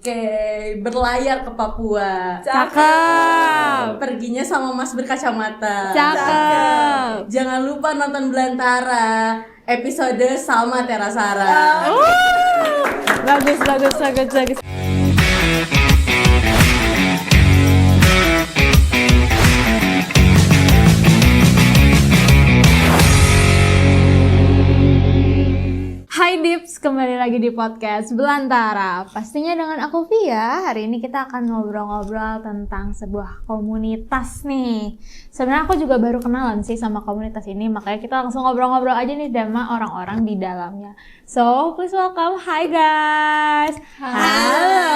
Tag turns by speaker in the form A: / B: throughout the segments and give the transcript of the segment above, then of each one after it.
A: Oke, berlayar ke Papua.
B: Cakep.
A: Perginya sama Mas berkacamata.
B: Cakep.
A: Jangan lupa nonton Belantara episode Salma Terasara.
B: Bagus. Hai Dips, kembali lagi di podcast Belantara. Pastinya dengan aku Via. Hari ini kita akan ngobrol-ngobrol tentang sebuah komunitas nih. Sebenarnya aku juga baru kenalan sih sama komunitas ini, makanya kita langsung ngobrol-ngobrol aja nih sama orang-orang di dalamnya. So, please welcome. Hi guys. Halo.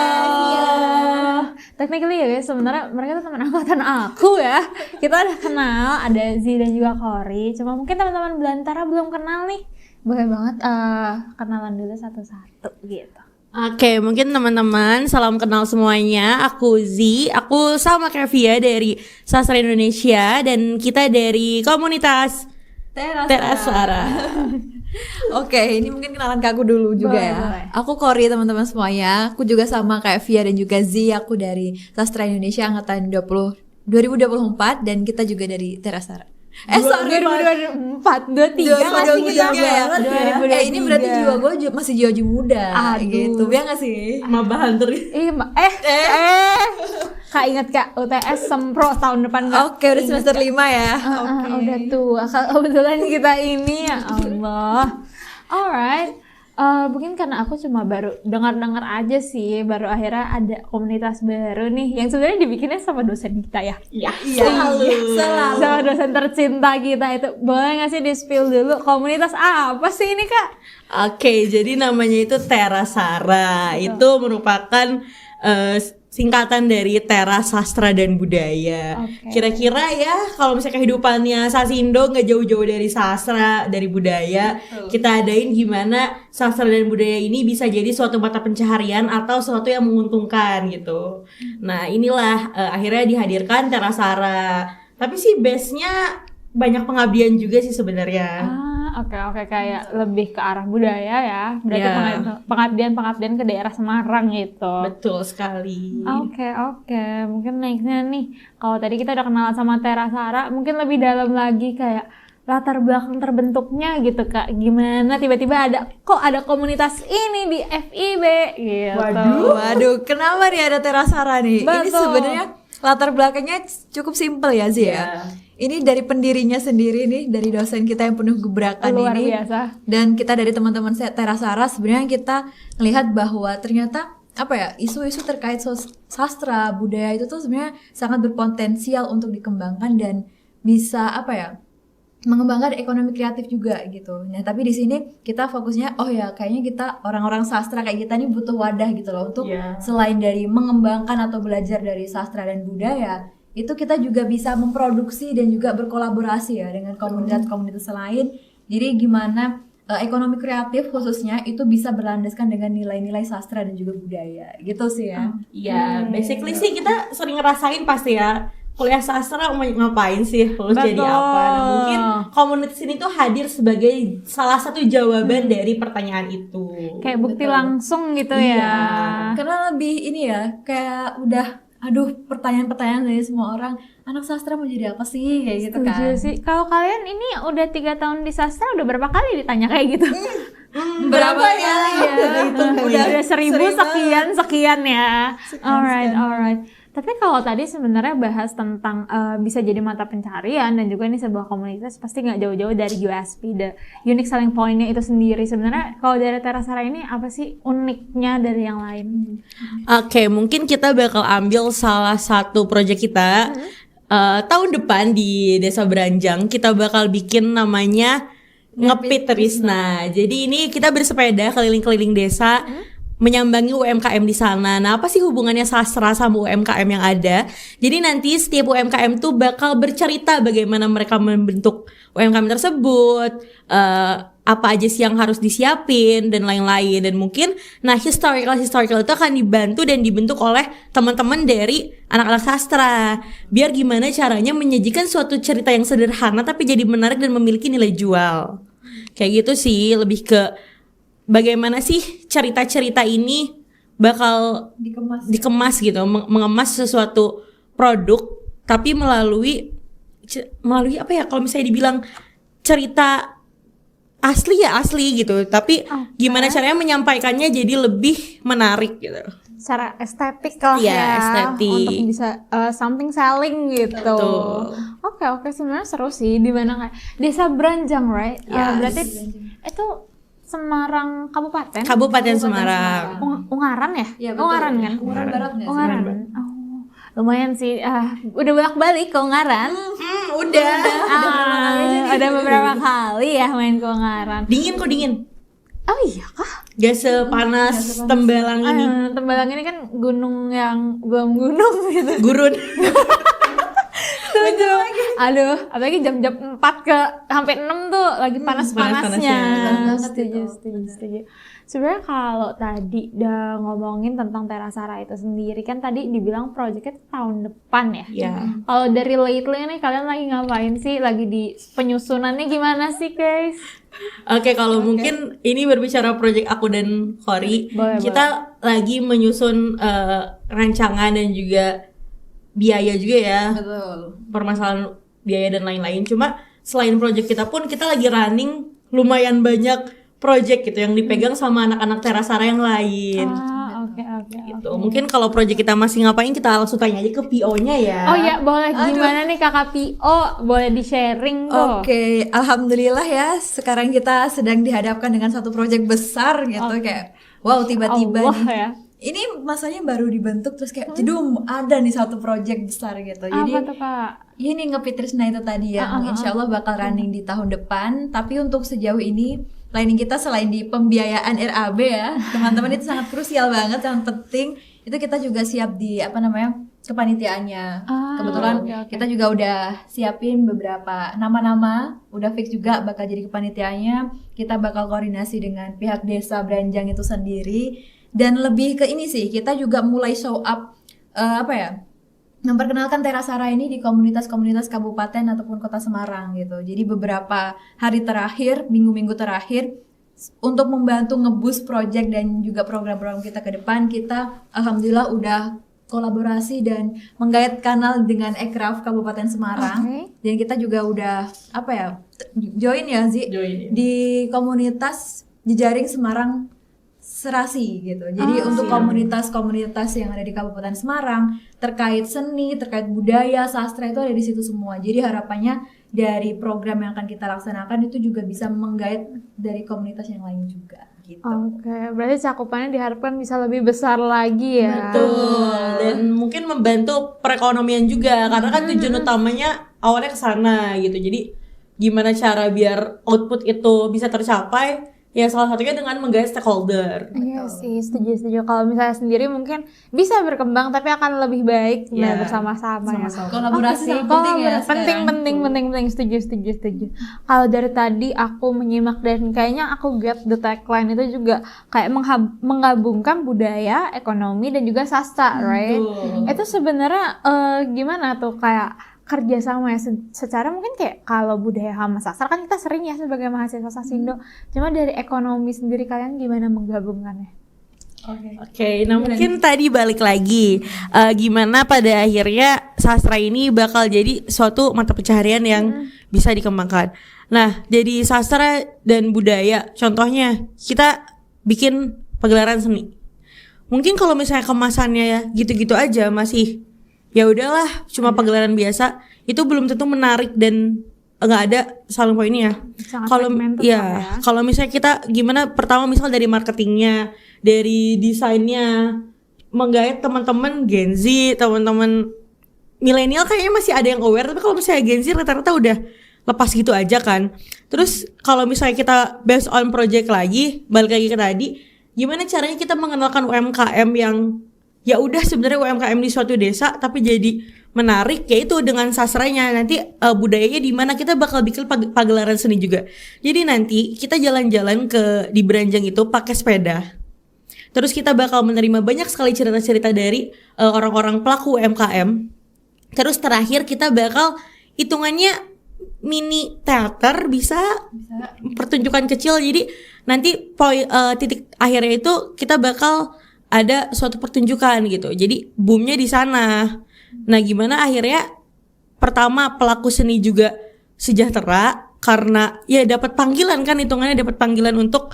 B: Technically ya guys, sebenarnya mereka tuh teman angkatan aku ya. Kita udah kenal, ada Z dan juga Cory. Cuma mungkin teman-teman Belantara belum kenal nih. Boleh banget kenalan dulu satu-satu gitu.
C: Oke, mungkin teman-teman salam kenal semuanya. Aku Z, aku sama kayak Via dari Sastra Indonesia dan kita dari komunitas Terasara.
D: Oke, ini mungkin kenalan ke aku dulu juga ya.
B: Boleh.
D: Aku Cory teman-teman semuanya. Aku juga sama kayak Via dan juga Z. Aku dari Sastra Indonesia angkatan 2024 dan kita juga dari Terasara.
B: 2024, 23 masih kita
D: ya.
B: 2023.
D: Ini berarti jiwa gue masih jiwa muda.
B: Aduh.
D: Gitu. Ya nggak sih?
C: Mabahan terus.
B: Kak ingat Kak, UTS Sempro tahun depan Kak?
D: Oke, udah semester 5 ya.
B: Udah tua, kebetulan kita ini ya Allah. Alright. Mungkin karena aku cuma baru dengar-dengar aja sih, baru akhirnya ada komunitas baru nih yang sebenarnya dibikinnya sama dosen kita ya.
C: Iya,
D: Selalu.
B: Sama dosen tercinta kita itu. Boleh nggak sih di-spill dulu komunitas apa sih ini Kak?
C: Oke, jadi namanya itu Terasara. Itu merupakan singkatan dari Teras Sastra dan Budaya.
B: Oke.
C: Kira-kira ya kalau misalnya kehidupannya Sasindo nggak jauh-jauh dari sastra, dari budaya, kita adain gimana sastra dan budaya ini bisa jadi suatu mata pencaharian atau suatu yang menguntungkan gitu. Nah inilah akhirnya dihadirkan Terasara. Tapi sih base-nya banyak pengabdian juga sih sebenarnya.
B: Oke, kayak lebih ke arah budaya ya. Berarti
C: Ya.
B: pengabdian ke daerah Semarang gitu.
C: Betul sekali.
B: Oke. Mungkin nextnya nih, kalau tadi kita udah kenalan sama Terasara, mungkin lebih dalam lagi kayak latar belakang terbentuknya gitu Kak. Gimana tiba-tiba ada komunitas ini di FIB gitu.
D: Waduh, kenapa nih ada Terasara nih? Ini
B: Betul.
D: sebenarnya latar belakangnya cukup simpel ya Zia.
C: Iya.
D: Ini dari pendirinya sendiri nih, dari dosen kita yang penuh gebrakan
B: Luar
D: ini.
B: biasa.
D: Dan kita dari teman-teman Terasara sebenarnya kita melihat bahwa ternyata isu-isu terkait sastra budaya itu tuh sebenarnya sangat berpotensial untuk dikembangkan dan bisa mengembangkan ekonomi kreatif juga gitu. Nah, tapi di sini kita fokusnya kayaknya kita orang-orang sastra kayak kita nih butuh wadah gitu loh untuk selain dari mengembangkan atau belajar dari sastra dan budaya, itu kita juga bisa memproduksi dan juga berkolaborasi ya dengan komunitas-komunitas lain. Jadi gimana ekonomi kreatif khususnya itu bisa berlandaskan dengan nilai-nilai sastra dan juga budaya gitu sih ya.
C: Iya, basically sih kita sering ngerasain pasti ya. Kuliah sastra mau ngapain sih? Lulus jadi
B: Betul.
C: apa? Nah, mungkin komunitas ini tuh hadir sebagai salah satu jawaban dari pertanyaan itu.
B: Kayak bukti langsung gitu
C: Iya.
B: ya.
D: Karena lebih ini ya, kayak udah pertanyaan-pertanyaan dari semua orang, anak sastra mau jadi apa sih kayak gitu kan.
B: Setuju sih. Kalau kalian ini udah 3 tahun di sastra, udah berapa kali ditanya kayak gitu?
D: Berapa ya?
B: Udah 1000 sekian ya. Alright. Tapi kalau tadi sebenarnya bahas tentang bisa jadi mata pencarian dan juga ini sebuah komunitas, pasti nggak jauh-jauh dari USP, the unique selling point-nya itu sendiri. Sebenarnya kalau dari Terasara ini apa sih uniknya dari yang lain?
C: Oke, mungkin kita bakal ambil salah satu proyek kita tahun depan di Desa Beranjang. Kita bakal bikin namanya Ngepit Trisna. Jadi ini kita bersepeda keliling-keliling desa, menyambangi UMKM di sana. Nah, apa sih hubungannya sastra sama UMKM yang ada? Jadi nanti setiap UMKM tuh bakal bercerita bagaimana mereka membentuk UMKM tersebut, apa aja sih yang harus disiapin dan lain-lain. Dan mungkin historical itu akan dibantu dan dibentuk oleh teman-teman dari anak-anak sastra. Biar gimana caranya menyajikan suatu cerita yang sederhana tapi jadi menarik dan memiliki nilai jual. Kayak gitu sih, lebih ke bagaimana sih cerita-cerita ini bakal
D: dikemas
C: gitu, mengemas sesuatu produk tapi melalui apa ya, kalau misalnya dibilang cerita asli ya asli gitu, tapi gimana caranya menyampaikannya jadi lebih menarik gitu.
B: Secara estetik lah
C: Iya,
B: ya,
C: estetik.
B: untuk bisa something selling gitu.
C: Betul.
B: Oke, sebenarnya seru sih, di mana kayak Desa Branjang, right?
C: Yes.
B: Berarti itu Semarang Kabupaten?
C: Kabupaten Semarang.
B: Ungaran ya?
D: Iya, betul.
B: Ungaran kan?
D: Ungaran Barat nggak sih?
B: Ungaran. Oh, lumayan sih. Udah bolak-balik ke Ungaran.
C: Udah.
B: Ada beberapa kali ya main ke Ungaran.
C: Dingin kok, dingin.
B: Oh iya kah?
C: Gak sepanas Tembalang ini.
B: Tembalang ini kan gunung yang belum gunung gitu.
C: Gurun.
B: Setuju. Aduh, apalagi jam-jam 4 ke sampai 6 tuh lagi panas-panasnya. Setuju. Sebenarnya kalau tadi udah ngomongin tentang Terasara itu sendiri, kan tadi dibilang proyeknya tahun depan ya.
C: Iya.
B: Kalau dari lately nih kalian lagi ngapain sih? Lagi di penyusunannya gimana sih, guys?
C: Oke, kalau mungkin ini berbicara proyek aku dan Khori, kita lagi menyusun rancangan dan juga biaya juga ya.
D: Betul.
C: Permasalahan biaya dan lain-lain. Cuma selain proyek kita pun kita lagi running lumayan banyak proyek gitu yang dipegang sama anak-anak Terasara yang lain.
B: Oke.
C: Gitu. Mungkin kalau proyek kita masih ngapain, kita langsung tanya aja ke PO-nya ya.
B: Oh ya, boleh. Gimana nih Kakak PO? Boleh di-sharing tuh.
D: Oke, alhamdulillah ya. Sekarang kita sedang dihadapkan dengan satu proyek besar gitu, kayak wow, tiba-tiba
B: Allah
D: nih.
B: ya.
D: Ini masanya baru dibentuk terus kayak jedum ada nih satu proyek besar gitu. Jadi
B: Apa tuh Kak?
D: ini Ngepi Trisna itu tadi yang insya Allah bakal running di tahun depan. Tapi untuk sejauh ini planning kita selain di pembiayaan RAB ya, teman-teman, itu sangat krusial banget, sangat penting. Itu kita juga siap di kepanitiaannya. Kebetulan kita juga udah siapin beberapa nama-nama, udah fix juga bakal jadi kepanitiaannya. Kita bakal koordinasi dengan pihak Desa Branjang itu sendiri. Dan lebih ke ini sih, kita juga mulai show up memperkenalkan Terasara ini di komunitas-komunitas kabupaten ataupun kota Semarang gitu. Jadi beberapa hari terakhir, minggu-minggu terakhir, untuk membantu nge-boost project dan juga program-program kita ke depan, kita alhamdulillah udah kolaborasi dan menggait kanal dengan Ekraf Kabupaten Semarang. Dan kita juga udah join ya Zi, di komunitas Jejaring Semarang Serasi gitu. Jadi untuk komunitas-komunitas yang ada di Kabupaten Semarang terkait seni, terkait budaya, sastra itu ada di situ semua. Jadi harapannya dari program yang akan kita laksanakan itu juga bisa menggait dari komunitas yang lain juga gitu.
B: Oke, berarti cakupannya diharapkan bisa lebih besar lagi ya.
C: Betul. Dan mungkin membantu perekonomian juga, karena kan tujuan utamanya awalnya ke sana gitu. Jadi gimana cara biar output itu bisa tercapai? Ya salah satunya dengan menggait stakeholder.
B: Iya sih, setuju. Kalau misalnya sendiri mungkin bisa berkembang tapi akan lebih baik bersama-sama ya.
D: Kolaborasi penting ya.
B: Penting. Setuju. Kalau dari tadi aku menyimak dan kayaknya aku get the tagline itu juga kayak menggabungkan budaya, ekonomi dan juga sastra, right? Itu sebenarnya gimana tuh kayak kerjasama ya, secara mungkin kayak kalau budaya sama sastra kan kita sering ya sebagai mahasiswa Sasindo. Cuma dari ekonomi sendiri kalian gimana menggabungkannya?
C: Oke, nah mungkin tadi balik lagi gimana pada akhirnya sastra ini bakal jadi suatu mata pencaharian yang bisa dikembangkan. Nah, jadi sastra dan budaya, contohnya kita bikin pagelaran seni. Mungkin kalau misalnya kemasannya ya gitu-gitu aja masih ya udahlah cuma pagelaran biasa, itu belum tentu menarik dan nggak ada selling point-nya. Kalau misalnya kita gimana, pertama misal dari marketingnya, dari desainnya, menggait teman-teman Gen Z, teman-teman milenial kayaknya masih ada yang aware, tapi kalau misalnya Gen Z rata-rata udah lepas gitu aja kan. Terus kalau misalnya kita based on project lagi, balik lagi ke tadi, gimana caranya kita mengenalkan UMKM yang ya udah sebenarnya UMKM di suatu desa tapi jadi menarik, yaitu dengan sastranya. Nanti budayanya di mana, kita bakal bikin pagelaran seni juga. Jadi nanti kita jalan-jalan di Branjang itu pakai sepeda. Terus kita bakal menerima banyak sekali cerita-cerita dari orang-orang pelaku UMKM. Terus terakhir kita bakal hitungannya mini teater, bisa pertunjukan kecil. Jadi nanti titik akhirnya itu kita bakal ada suatu pertunjukan gitu. Jadi boomnya di sana. Nah, gimana akhirnya pertama pelaku seni juga sejahtera karena ya dapat panggilan kan, hitungannya dapat panggilan untuk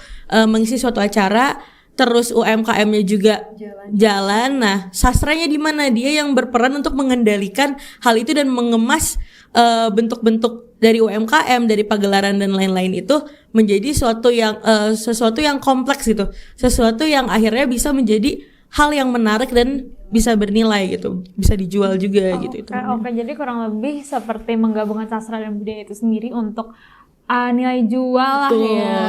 C: mengisi suatu acara. Terus UMKM-nya juga jalan. Nah, sastranya di mana? Dia yang berperan untuk mengendalikan hal itu dan mengemas bentuk-bentuk dari UMKM, dari pagelaran dan lain-lain itu menjadi sesuatu yang kompleks gitu. Sesuatu yang akhirnya bisa menjadi hal yang menarik dan bisa bernilai gitu. Bisa dijual juga gitu itu.
B: Oke, jadi kurang lebih seperti menggabungkan sastra dan budaya itu sendiri untuk nilai jual lah ya.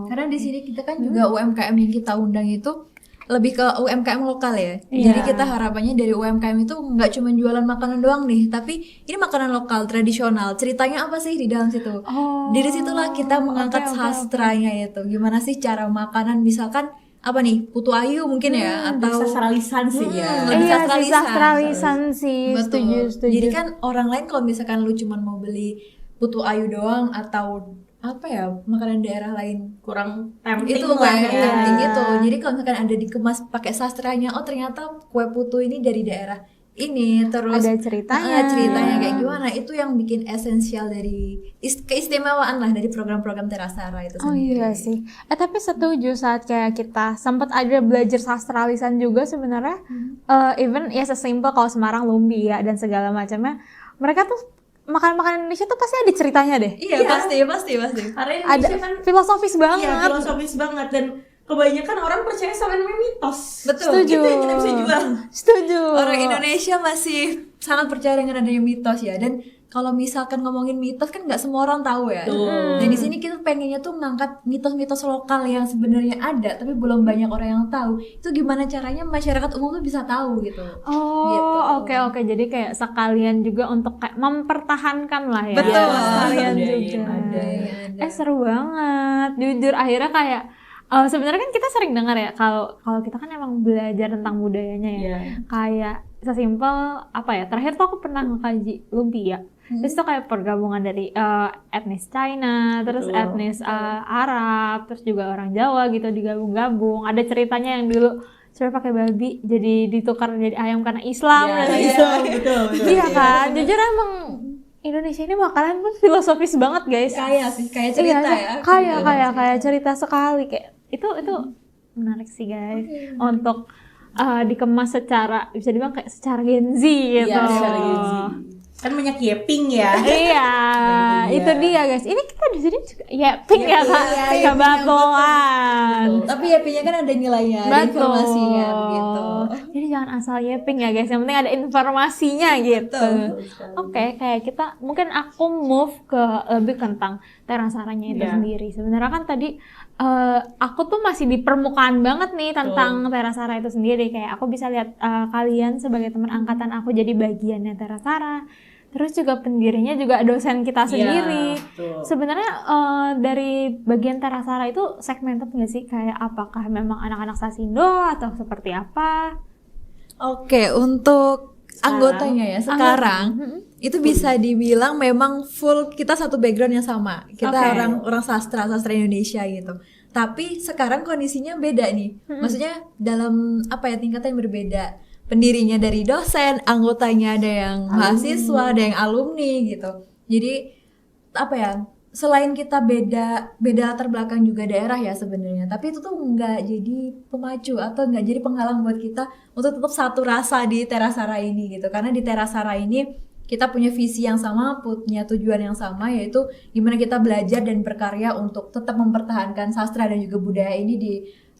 D: Karena di sini kita kan juga UMKM yang kita undang itu lebih ke UMKM lokal ya.
B: Iya.
D: Jadi kita harapannya dari UMKM itu nggak cuma jualan makanan doang nih, tapi ini makanan lokal tradisional. Ceritanya apa sih di dalam situ? Dari situlah kita mengangkat sastranya itu. Gimana sih cara makanan, misalkan apa nih, putu ayu mungkin ya, atau
A: sastralisan sih ya.
D: lebih
B: Iya,
D: sastralisan.
B: sastralisan sih.
D: Betul.
B: Setuju.
D: Jadi kan orang lain kalau misalkan lu cuma mau beli putu ayu doang atau apa ya, makanan daerah lain
A: Kurang tempting
D: itu
A: lah
D: kayak
A: ya.
D: tempting gitu. Jadi kalau misalkan ada dikemas pakai sastranya, oh ternyata kue putu ini dari daerah ini, terus
B: Ada ceritanya.
D: ceritanya kayak gimana, itu yang bikin esensial dari keistimewaan lah dari program-program Terasara itu
B: Oh
D: sendiri.
B: iya sih. Tapi setuju saat kayak kita sempat ada belajar sastralisan juga sebenarnya. Even ya sesimpel kalau Semarang lumbia dan segala macamnya, mereka tuh makanan Indonesia tuh pasti ada ceritanya deh.
D: Iya, pasti.
A: Karena
B: Ada
A: Indonesia kan
B: filosofis banget.
A: iya, filosofis banget dan kebanyakan orang percaya sama namanya mitos.
D: Betul.
B: Setuju.
A: Itu yang kita bisa jual.
B: Setuju.
D: Orang Indonesia masih sangat percaya dengan adanya mitos ya. Dan kalau misalkan ngomongin mitos kan nggak semua orang tahu ya. Dan di sini kita pengennya tuh ngangkat mitos-mitos lokal yang sebenarnya ada tapi belum banyak orang yang tahu. Itu gimana caranya masyarakat umum tuh bisa tahu gitu.
B: Oh,
D: Gitu.
B: oke. Jadi kayak sekalian juga untuk kayak mempertahankan lah ya.
D: Betul.
B: Sekalian
A: Ada,
B: juga.
D: ada.
B: Seru banget. Jujur akhirnya kayak sebenarnya kan kita sering dengar ya kalau kita kan emang belajar tentang budayanya ya.
A: Iya.
B: Kayak sesimpel apa ya? Terakhir tuh aku pernah ngekaji lumpia. Terus itu kayak pergabungan dari etnis China, terus
A: Betul.
B: etnis Arab, terus juga orang Jawa gitu digabung-gabung. Ada ceritanya yang dulu coba pakai babi jadi ditukar jadi ayam karena Islam dan
A: Betul.
B: iya kan, jujur emang Indonesia ini makanan pun filosofis banget guys.
D: Kaya sih, kayak cerita
B: Iya,
D: ya.
B: kayak cerita sekali kayak itu menarik sih guys untuk dikemas secara bisa dibilang kayak secara Gen Z gitu.
A: Iya, secara gizi. Kan banyak yeping ya.
B: Iya, itu dia guys. Ini kita di sini juga pink ya kak,
D: iya,
B: kebatoan.
D: Tapi YP-nya kan ada nilainya, ada informasinya begitu.
B: Jadi jangan asal yeping ya guys. Yang penting ada informasinya gitu. Oke, kayak kita mungkin aku move ke lebih tentang Terasaranya itu sendiri. Sebenarnya kan tadi aku tuh masih di permukaan banget nih tentang Terasara itu sendiri. Kayak aku bisa lihat kalian sebagai teman angkatan aku jadi bagiannya Terasara. Terus juga pendirinya juga dosen kita sendiri.
A: betul.
B: Sebenarnya dari bagian Terasara itu segmented nggak sih? Kayak apakah memang anak-anak Sasindo atau seperti apa?
D: Oke, untuk anggotanya ya sekarang itu bisa dibilang memang full kita satu background yang sama. Kita
B: Oke.
D: orang sastra Indonesia gitu. Tapi sekarang kondisinya beda nih. Maksudnya dalam apa ya, tingkatan yang berbeda. Pendirinya dari dosen, anggotanya ada yang mahasiswa, ada yang alumni gitu. Jadi apa ya? Selain kita beda latar belakang juga daerah ya sebenarnya, tapi itu tuh nggak jadi pemacu atau nggak jadi penghalang buat kita untuk tetap satu rasa di Terasara ini gitu. Karena di Terasara ini kita punya visi yang sama, punya tujuan yang sama, yaitu gimana kita belajar dan berkarya untuk tetap mempertahankan sastra dan juga budaya ini di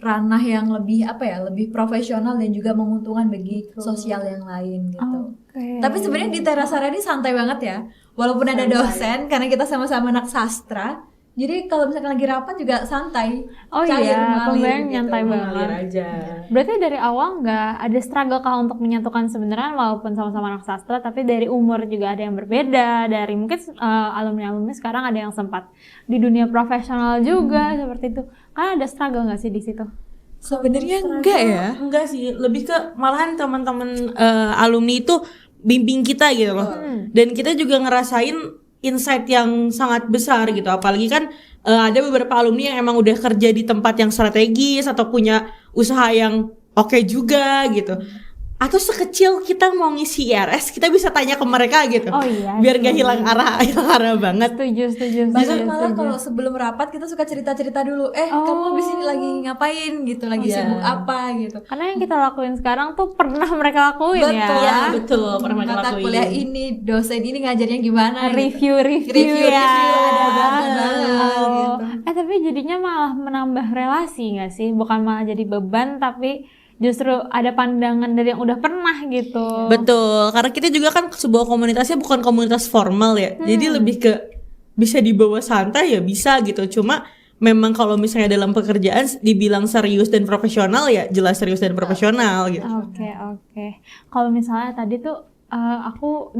D: ranah yang lebih apa ya, lebih profesional dan juga menguntungkan bagi sosial yang lain gitu.
B: Oke.
D: Tapi sebenarnya di Terasara ini santai banget ya. Walaupun ada dosen, karena kita sama-sama anak sastra, jadi kalau misalkan lagi rapat juga santai.
B: Oh
D: cair,
B: iya,
D: mengalir
B: pembayaran
D: gitu.
B: nyantai banget.
A: Mengalir aja.
B: Berarti dari awal nggak ada struggle kah untuk menyatukan sebenarnya walaupun sama-sama anak sastra, tapi dari umur juga ada yang berbeda, dari mungkin alumni-alumni sekarang ada yang sempat di dunia profesional juga seperti itu. Kan ada struggle nggak sih di situ?
D: Sebenarnya enggak ya.
C: Enggak sih, lebih ke malahan teman-teman alumni itu bimbing kita gitu loh. Dan kita juga ngerasain insight yang sangat besar gitu. Apalagi kan ada beberapa alumni yang emang udah kerja di tempat yang strategis atau punya usaha yang oke juga gitu. Atau sekecil kita mau ngisi IRS, kita bisa tanya ke mereka gitu.
B: Oh iya.
C: Biar gak hilang arah banget.
B: Setuju.
D: Bahkan malah kalau sebelum rapat kita suka cerita-cerita dulu, kamu abis ini lagi ngapain gitu, lagi sibuk apa gitu.
B: Karena yang kita lakuin sekarang tuh pernah mereka lakuin ya.
C: Ya, betul, pernah mereka
D: Mata
C: lakuin.
D: kuliah ini, dosen ini ngajarnya gimana gitu.
B: Review
D: Review, ada banget gitu.
B: Tapi jadinya malah menambah relasi nggak sih? Bukan malah jadi beban, tapi justru ada pandangan dari yang udah pernah gitu.
C: Betul, karena kita juga kan sebuah komunitasnya bukan komunitas formal ya. Jadi lebih ke bisa dibawa santai ya bisa gitu. Cuma memang kalau misalnya dalam pekerjaan dibilang serius dan profesional ya jelas serius dan profesional gitu.
B: Oke. Kalau misalnya tadi tuh aku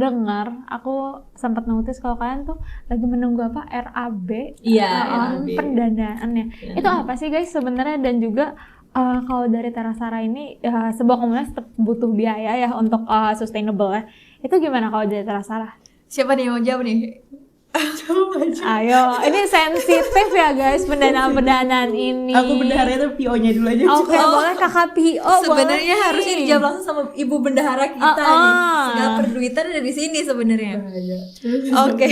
B: sempat notice kalau kalian tuh lagi menunggu apa RAB,
C: RAB.
B: pendanaannya. Itu apa sih guys sebenarnya, dan juga kalau dari Terasara ini sebuah komunitas tetap butuh biaya ya untuk sustainable ya. Itu gimana kalau dari Terasara?
D: Siapa nih yang mau jawab nih?
B: Ayo, ini sensitif ya guys pendanaan ini.
C: Aku bendaharanya tuh PO-nya dulu aja.
B: Oke, boleh kakak PO.
D: Sebenarnya
B: boleh
D: harusnya
B: nih.
D: dijawab langsung sama ibu bendahara kita nih. Segala perduitan ada di sini sebenarnya. Oke,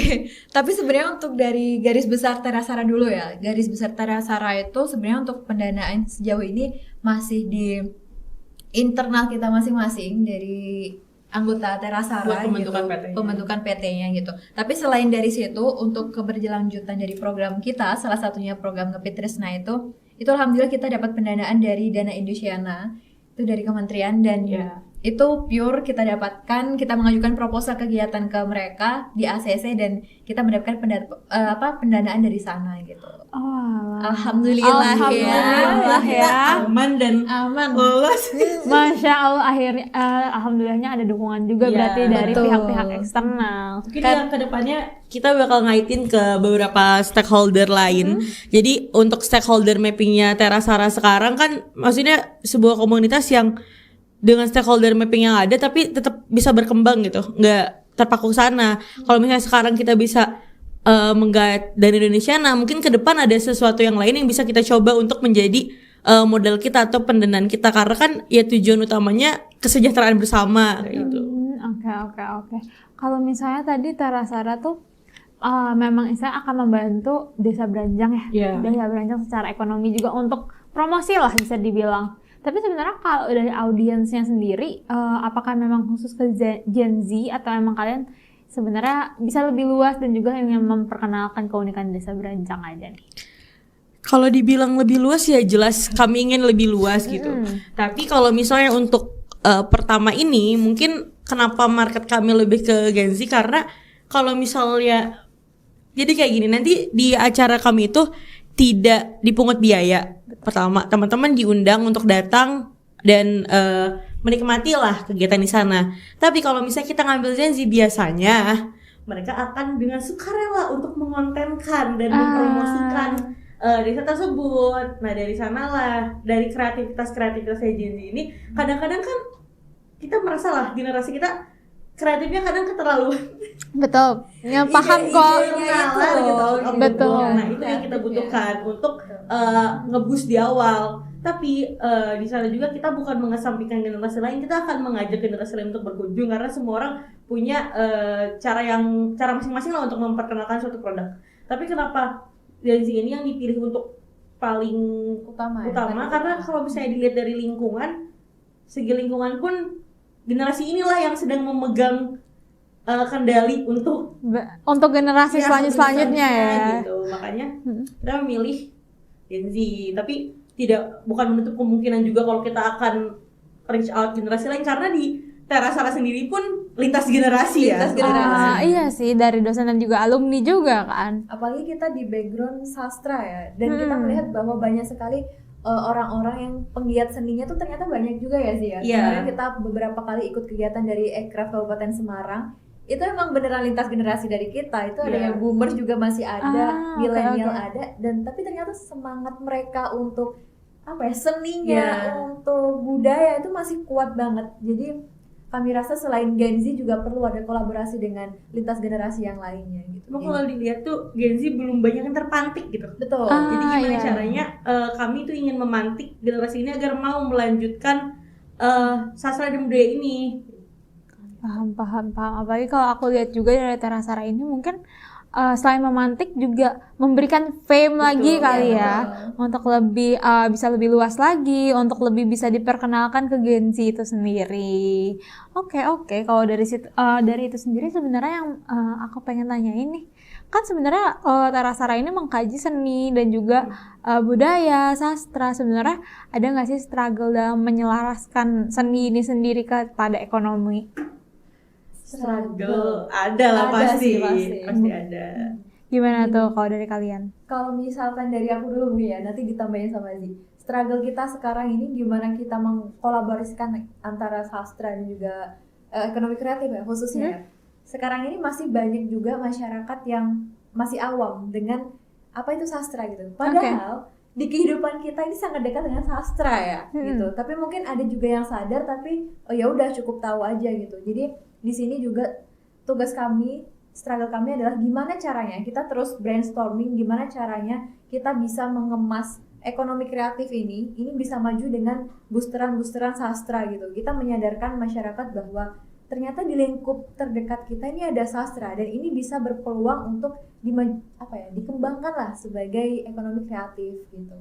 D: tapi sebenarnya untuk dari garis besar Terasara dulu ya. Garis besar Terasara itu sebenarnya untuk pendanaan sejauh ini masih di internal kita masing-masing dari anggota Terasara
C: Buat pembentukan
D: gitu,
C: PT-nya.
D: pembentukan PT-nya gitu. Tapi selain dari situ untuk keberlanjutan dari program kita, salah satunya program Ngepit Trisna itu alhamdulillah kita dapat pendanaan dari Dana Indusiana, itu dari kementerian, dan itu pure kita dapatkan, kita mengajukan proposal kegiatan ke mereka di ACC dan kita mendapatkan pendanaan dari sana gitu. Alhamdulillah
B: ya.
C: Aman dan
D: aman.
C: lolos.
B: Masya Allah, akhirnya alhamdulillahnya ada dukungan juga
C: Ya,
B: berarti dari
D: betul.
B: pihak-pihak eksternal.
C: Mungkin yang kedepannya kita bakal ngaitin ke beberapa stakeholder lain. Jadi untuk stakeholder mappingnya Terasara sekarang kan maksudnya sebuah komunitas yang dengan stakeholder mapping yang ada tapi tetap bisa berkembang gitu, nggak terpaku ke sana. Kalau misalnya sekarang kita bisa menggait dari Indonesia, nah mungkin ke depan ada sesuatu yang lain yang bisa kita coba untuk menjadi modal kita atau pendanaan kita, karena kan ya tujuan utamanya kesejahteraan bersama kayak gitu.
B: Oke. Kalau misalnya tadi Terasara tuh memang istilah akan membantu Desa Beranjang ya.
C: Iya.
B: Desa Beranjang secara ekonomi juga untuk promosi lah bisa dibilang. Tapi sebenarnya kalau dari audiensnya sendiri, apakah memang khusus ke Gen Z atau emang kalian sebenarnya bisa lebih luas dan juga ingin memperkenalkan keunikan Desa Beranjang aja nih?
C: Kalau dibilang lebih luas ya jelas kami ingin lebih luas gitu. Tapi kalau misalnya untuk pertama ini mungkin kenapa market kami lebih ke Gen Z, karena kalau misalnya jadi kayak gini, nanti di acara kami itu tidak dipungut biaya. Pertama, teman-teman diundang untuk datang dan menikmati lah kegiatan di sana. Tapi kalau misalnya kita ngambil Gen Z, biasanya mereka akan dengan sukarela untuk mengontenkan dan mempromosikan desa tersebut. Nah dari sanalah, dari kreativitas Gen Z ini, kadang-kadang kan kita merasa lah generasi kita kreatifnya kadang keterlaluan.
B: Betul, yang paham kok. Betul.
C: Nah itu yang kita butuhkan untuk nge-boost di awal. Tapi di sana juga kita bukan mengesampingkan generasi lain, kita akan mengajak generasi lain untuk berkunjung, karena semua orang punya cara masing-masing lah untuk memperkenalkan suatu produk. Tapi kenapa Gen Z ini yang dipilih untuk paling utama karena kalau misalnya dilihat dari lingkungan, segi lingkungan pun generasi inilah yang sedang memegang kendali untuk
B: generasi selanjutnya ya.
C: Gitu. Makanya kita memilih Gen Z, tapi bukan menutup kemungkinan juga kalau kita akan reach out generasi lain, karena di Terasara sendiri pun lintas generasi ya.
B: Iya sih, dari dosen dan juga alumni juga kan.
D: Apalagi kita di background sastra ya, dan kita melihat bahwa banyak sekali orang-orang yang penggiat seninya tuh ternyata banyak juga ya sih ya. Kemarin kita beberapa kali ikut kegiatan dari Ekraf Kabupaten Semarang, itu emang beneran lintas generasi dari kita. Itu ada yang boomers juga masih ada, milenial ada, dan tapi ternyata semangat mereka untuk seninya, untuk budaya itu masih kuat banget. Jadi kami rasa selain Gen Z juga perlu ada kolaborasi dengan lintas generasi yang lainnya gitu.
C: Cuma kalau dilihat tuh Gen Z belum banyak yang terpantik gitu.
D: Betul.
C: Jadi gimana
B: iya.
C: caranya kami tuh ingin memantik generasi ini agar mau melanjutkan sastra dan budaya ini.
B: Paham. Apalagi kalau aku lihat juga dari Terasara ini mungkin selain memantik juga memberikan fame lagi kali ya, untuk lebih bisa lebih luas lagi, untuk lebih bisa diperkenalkan ke Gen Z itu sendiri. Oke, kalau dari dari itu sendiri sebenarnya yang aku pengen tanyain nih, kan sebenarnya Terasara ini mengkaji seni dan juga budaya, sastra. Sebenarnya ada nggak sih struggle dalam menyelaraskan seni ini sendiri kepada ekonomi?
C: Struggle ada lah
D: Ada
C: pasti.
D: sih,
C: Pasti ada.
B: Gimana tuh kalau dari kalian?
D: Kalau misalkan dari aku dulu ya, nanti ditambahin sama Zi. Struggle kita sekarang ini gimana kita mengkolaborasikan antara sastra dan juga ekonomi kreatif ya khususnya. Ya. Sekarang ini masih banyak juga masyarakat yang masih awam dengan apa itu sastra gitu. Padahal di kehidupan kita ini sangat dekat dengan sastra ya gitu. Tapi mungkin ada juga yang sadar tapi oh ya udah cukup tahu aja gitu. Jadi di sini juga tugas kami, struggle kami adalah gimana caranya kita terus brainstorming, gimana caranya kita bisa mengemas ekonomi kreatif ini bisa maju dengan boosteran sastra gitu. Kita menyadarkan masyarakat bahwa ternyata di lingkup terdekat kita ini ada sastra dan ini bisa berpeluang untuk dikembangkan lah sebagai ekonomi kreatif gitu.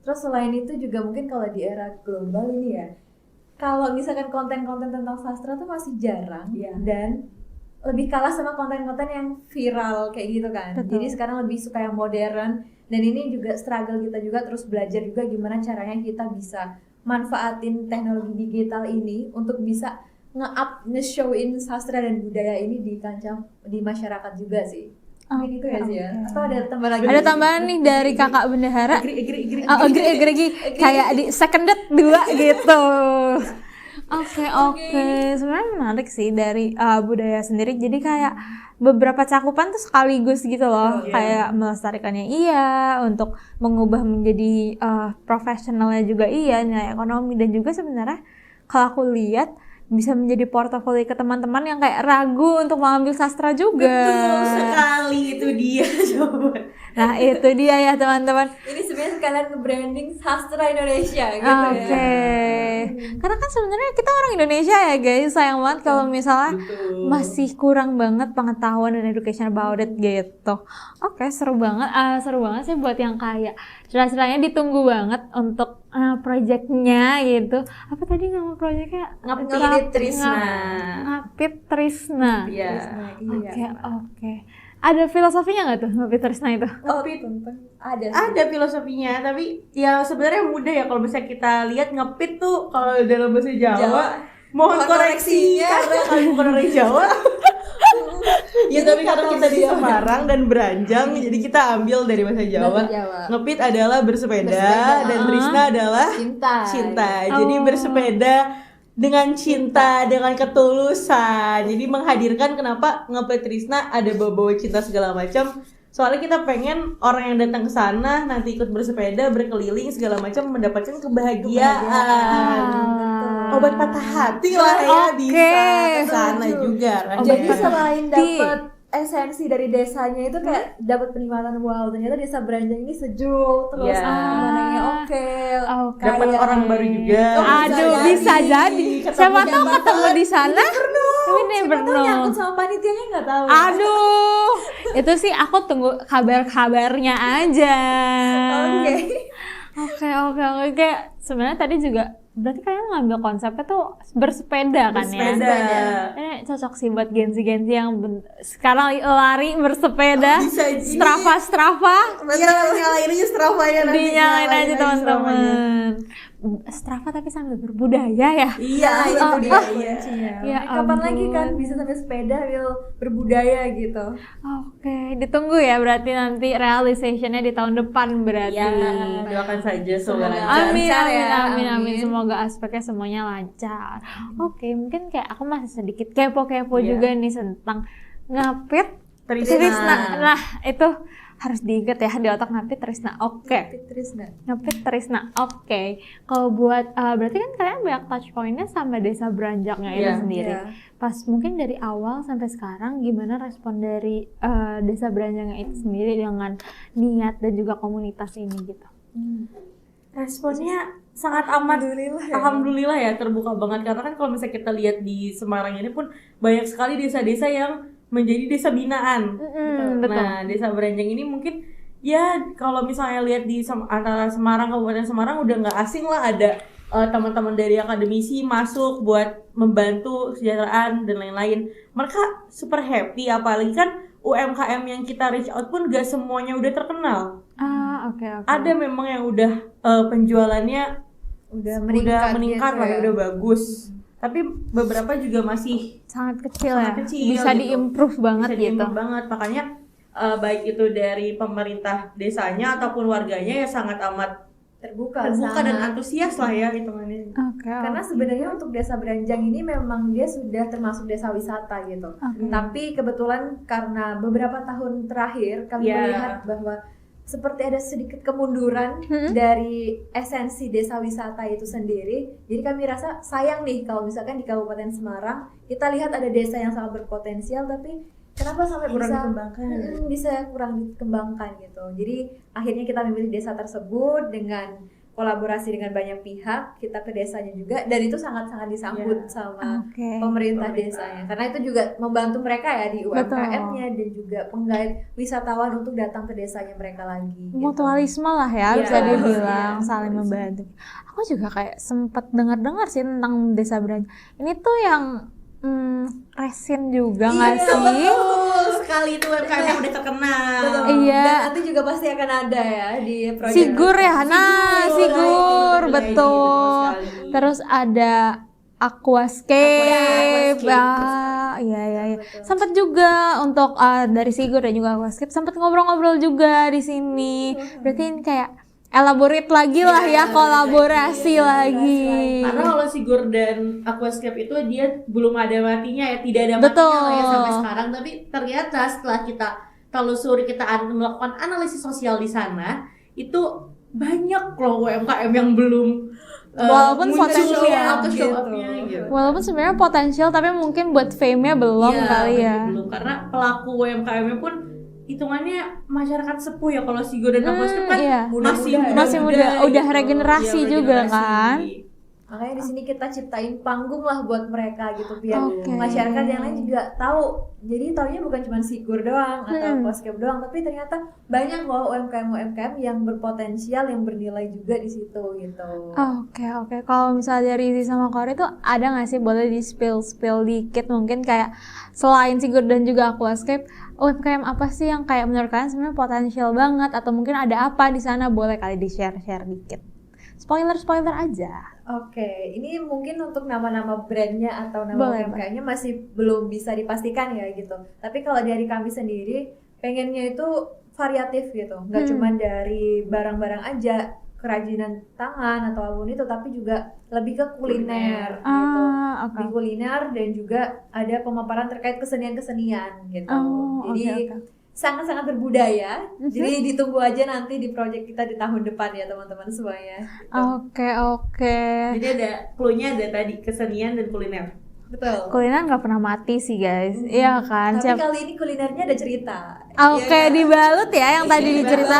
D: Terus selain itu juga mungkin kalau di era global ini ya, kalau misalkan konten-konten tentang sastra tuh masih jarang dan lebih kalah sama konten-konten yang viral kayak gitu kan.
B: Betul.
D: Jadi sekarang lebih suka yang modern dan ini juga struggle kita juga terus belajar juga gimana caranya kita bisa manfaatin teknologi digital ini untuk bisa nge-showin sastra dan budaya ini di kancah di masyarakat juga sih. Mungkin itu ya sih ya. Atau ada tambahan lagi?
B: Ada tambahan nih dari kakak bendahara. Agree. Kayak di seconded 2 gitu. Oke. Sebenarnya menarik sih dari budaya sendiri. Jadi kayak beberapa cakupan tuh sekaligus gitu loh. Kayak melestarikannya iya, untuk mengubah menjadi profesionalnya juga iya, nilai ekonomi dan juga sebenarnya kalau aku lihat bisa menjadi portofolio ke teman-teman yang kayak ragu untuk mengambil sastra juga.
C: Betul sekali, itu dia coba.
B: Nah itu dia ya teman-teman.
D: Ini sebenarnya sekalian nge-branding sastra Indonesia gitu
B: Oke.
D: ya.
B: Karena kan sebenarnya kita orang Indonesia ya guys, sayang banget kalau misalnya masih kurang banget pengetahuan dan education about it gitu. Oke, seru banget sih buat yang kayak celah-celahnya ditunggu banget untuk projectnya gitu. Apa tadi nama projectnya?
C: Ngapit Trisna.
B: Ngapit Trisna.
C: Iya.
B: Oke. Ada filosofinya nggak tuh Ngapit Trisna itu?
D: Ada sih.
C: Ada filosofinya, tapi ya sebenarnya mudah ya kalau misalnya kita lihat ngepit tuh kalau dalam bahasa Jawa. Mohon koreksi karena kami bukan orang Jawa. Ya tapi karena kita di Semarang dan Beranjang, jadi kita ambil dari bahasa Jawa. Ngepit adalah bersepeda dan Trisna adalah cinta. Jadi bersepeda dengan cinta, dengan ketulusan. Jadi menghadirkan kenapa Ngepit Trisna ada bawa-bawa cinta segala macam. Soalnya kita pengen orang yang datang ke sana nanti ikut bersepeda, berkeliling segala macam mendapatkan kebahagiaan. Obat patah hati lah ya, bisa ke sana juga.
D: Jadi selain dapat esensi dari desanya itu kayak dapat penikmatan, wow ternyata desa Beranjang ini sejuk terus pemandangannya
C: dapat orang baru juga.
B: Bisa jadi. Siapa tahu ketemu di sana. Ini benar.
D: Nyangkut sama panitianya nggak tahu.
B: Aduh, itu sih aku tunggu kabar-kabarnya aja. Oke. Sebenarnya tadi juga berarti kalian ngambil konsepnya tuh bersepeda kan ya? Ini cocok sih buat Gen Z yang sekarang lari bersepeda. Strava.
C: Iya, nyalain aja Strava-nya nanti.
B: Dinyalain aja teman-teman. Strava tapi sambil berbudaya ya?
C: Iya, itu dia.
B: Ya,
D: kapan lagi kan bisa sambil sepeda sambil berbudaya gitu.
B: Oke, ditunggu ya berarti nanti realizationnya di tahun depan berarti.
C: Ya, doakan saja semoga lancar.
B: Amin. Semoga aspeknya semuanya lancar. Oke, mungkin kayak aku masih sedikit kepo juga nih tentang Ngapit Trisna. Nah, itu harus diingat ya di otak Ngapit Trisna. Oke. Ngapit Trisna. Oke. Kalau buat berarti kan kalian banyak touch point-nya sama Desa Beranjaknya itu sendiri. Pas mungkin dari awal sampai sekarang gimana respon dari Desa Beranjaknya itu sendiri dengan niat dan juga komunitas ini gitu?
C: Responnya sangat amat alhamdulillah ya terbuka banget, karena kan kalau misalnya kita lihat di Semarang ini pun banyak sekali desa-desa yang menjadi desa binaan.
B: Betul.
C: Nah, Desa Beranjang ini mungkin ya kalau misalnya lihat di antara Semarang, Kabupaten Semarang udah nggak asing lah ada teman-teman dari akademisi masuk buat membantu kesejahteraan dan lain-lain. Mereka super happy, apalagi kan UMKM yang kita reach out pun gak semuanya udah terkenal.
B: Oke.
C: Ada memang yang udah penjualannya
D: udah
C: meningkat
D: gitu
C: lah,
D: ya.
C: udah bagus. Tapi beberapa juga masih
B: sangat kecil
C: sangat
B: ya.
C: kecil
B: Bisa
C: gitu.
B: diimprove banget
C: bisa
B: gitu.
C: diimprove banget. Makanya baik itu dari pemerintah desanya ataupun warganya ya sangat amat
D: terbuka
C: dan antusias lah ya hitungannya.
B: Oke.
D: Karena sebenarnya untuk Desa Beranjang ini memang dia sudah termasuk desa wisata gitu. Tapi kebetulan karena beberapa tahun terakhir kami melihat bahwa seperti ada sedikit kemunduran dari esensi desa wisata itu sendiri. Jadi kami rasa sayang nih kalau misalkan di Kabupaten Semarang kita lihat ada desa yang sangat berpotensial tapi kenapa sampai bisa kurang dikembangkan gitu. Jadi akhirnya kita memilih desa tersebut dengan kolaborasi dengan banyak pihak, kita ke desanya juga, dan itu sangat-sangat disambut sama pemerintah desanya. Karena itu juga membantu mereka ya di UMKM-nya dan juga penggait wisatawan untuk datang ke desanya mereka lagi.
B: Mutualisme lah ya, bisa dibilang saling membantu. Aku juga kayak sempat dengar-dengar sih tentang Desa Beranjak. Ini tuh yang resin juga nggak sih?
C: Betul sekali, itu UMKM yang udah terkenal.
B: Iya.
D: Dan nanti juga pasti akan ada ya di proyek.
B: Sigur ya, Sigur, betul. Terus ada Aquascape. Iya. Sempat juga untuk dari Sigur dan juga Aquascape sempat ngobrol-ngobrol juga di sini. Berarti ini kayak elaborate lagi lah ya, kolaborasi lagi.
C: Karena kalau Sigur dan Aquascape itu dia belum ada matinya ya, tidak ada matinya lah ya sampai sekarang. Tapi ternyata setelah kita telusuri, kita melakukan analisis sosial di sana, itu banyak loh UMKM yang belum
B: walaupun
C: potensial
B: potensial
C: gitu.
B: Walaupun sebenarnya potensial tapi mungkin buat fame-nya belum kali ya.
C: Belum, karena pelaku UMKM-nya pun hitungannya masyarakat sepuh ya. Kalau Sigur dan Aquascape kan masih muda,
B: udah regenerasi juga kan.
D: Makanya di sini kita ciptain panggung lah buat mereka gitu biar masyarakat yang lain juga tahu. Jadi taunya bukan cuma Sigur doang atau Aquascape doang, tapi ternyata banyak loh UMKM yang berpotensial, yang bernilai juga di situ gitu.
B: Oke. Kalau misalnya dari Rizy sama Kori tuh ada nggak sih, boleh di spill dikit mungkin kayak selain Sigur dan juga Aquascape, UMKM apa sih yang kayak menurut kalian sebenarnya potensial banget, atau mungkin ada apa di sana, boleh kali di share dikit. Spoiler aja.
D: Oke, ini mungkin untuk nama-nama brandnya atau nama UMKM-nya masih belum bisa dipastikan ya gitu. Tapi kalau dari kami sendiri, pengennya itu variatif gitu. Nggak cuma dari barang-barang aja, kerajinan tangan atau apapun itu, tapi juga lebih ke kuliner gitu. Di kuliner dan juga ada pemaparan terkait kesenian-kesenian gitu. Jadi sangat-sangat berbudaya. Jadi ditunggu aja nanti di project kita di tahun depan ya teman-teman semuanya.
B: Oke.
C: Jadi ada clue-nya, ada tadi kesenian dan kuliner.
D: Betul.
B: Kuliner nggak pernah mati sih guys, iya kan?
D: Tapi kali ini kulinernya ada cerita.
B: Oke, dibalut ya yang tadi dicerita,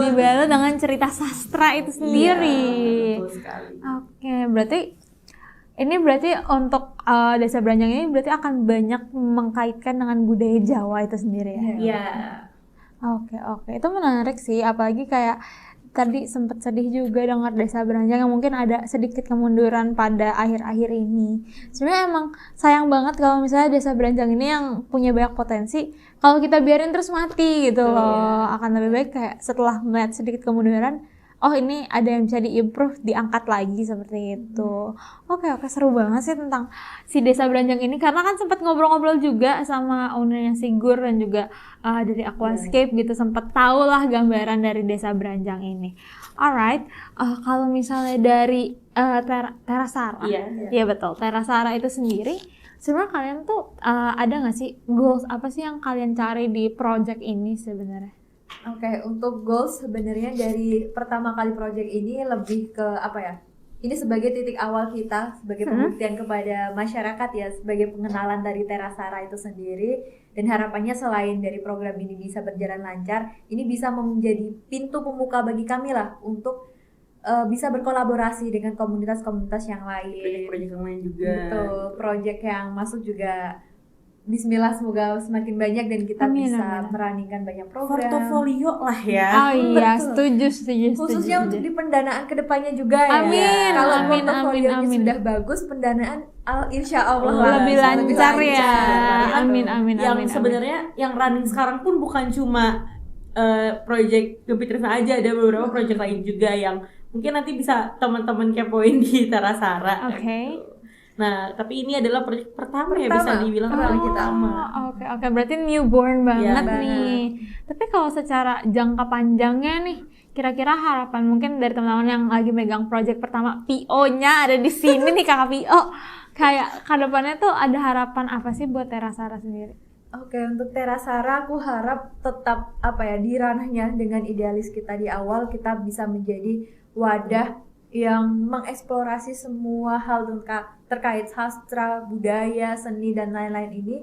B: dibalut dengan cerita sastra itu sendiri.
C: Betul sekali.
B: Oke, berarti untuk Desa Beranjang ini berarti akan banyak mengkaitkan dengan budaya Jawa itu sendiri ya?
C: Iya.
B: Oke. Itu menarik sih, apalagi kayak tadi sempat sedih juga dengar Desa Beranjang yang mungkin ada sedikit kemunduran pada akhir-akhir ini. Sebenarnya emang sayang banget kalau misalnya Desa Beranjang ini yang punya banyak potensi, kalau kita biarin terus mati gitu loh. Akan lebih baik kayak setelah melihat sedikit kemunduran, oh ini ada yang bisa diimprove, diangkat lagi seperti itu. Oke, seru banget sih tentang si Desa Beranjang ini, karena kan sempat ngobrol-ngobrol juga sama ownernya Sigur dan juga dari Aquascape gitu, sempat tahu lah gambaran dari Desa Beranjang ini. Alright, kalau misalnya dari Terasara, iya betul, Terasara itu sendiri, sebenarnya kalian tuh ada nggak sih goals apa sih yang kalian cari di project ini sebenarnya?
D: Oke, untuk goals sebenarnya dari pertama kali project ini lebih ke apa ya? Ini sebagai titik awal kita, sebagai pembuktian kepada masyarakat ya, sebagai pengenalan dari Terasara itu sendiri. Dan harapannya selain dari program ini bisa berjalan lancar, ini bisa menjadi pintu pembuka bagi kami lah untuk bisa berkolaborasi dengan komunitas-komunitas yang lain.
C: Proyek yang lain juga.
D: Betul, project yang masuk juga Bismillah semoga semakin banyak dan kita
B: Amin,
D: bisa
B: amin.
D: meraningkan banyak program.
C: Portofolio lah ya.
B: Oh iya,
D: betul.
B: setuju.
D: Khususnya untuk di pendanaan kedepannya juga ya.
B: Amin,
D: Kalau
B: amin,
D: portofolionya
B: amin.
D: sudah bagus, pendanaan insya Allah
C: Oh,
D: lah
B: lebih
D: bisa
B: lancar ya.
D: lancar.
B: Amin.
C: Yang
B: amin.
C: sebenarnya yang running sekarang pun bukan cuma project Gempitrisa aja, ada beberapa project lain juga yang mungkin nanti bisa teman-teman kepoin di Terasara.
B: Oke.
C: Nah, tapi ini adalah project pertama ya bisa
D: Pertama.
C: dibilang
D: Pertama
C: project
D: kita.
C: pertama.
B: Oke, berarti newborn banget
C: banget.
B: nih. Tapi kalau secara jangka panjangnya nih, kira-kira harapan mungkin dari teman-teman yang lagi megang project pertama, PO-nya ada di sini nih Kakak PO. Kayak ke depannya tuh ada harapan apa sih buat Terasara sendiri?
D: Oke, untuk Terasara aku harap tetap apa ya di ranahnya dengan idealis kita di awal kita bisa menjadi wadah yang mengeksplorasi semua hal terkait sastra, budaya, seni dan lain-lain ini,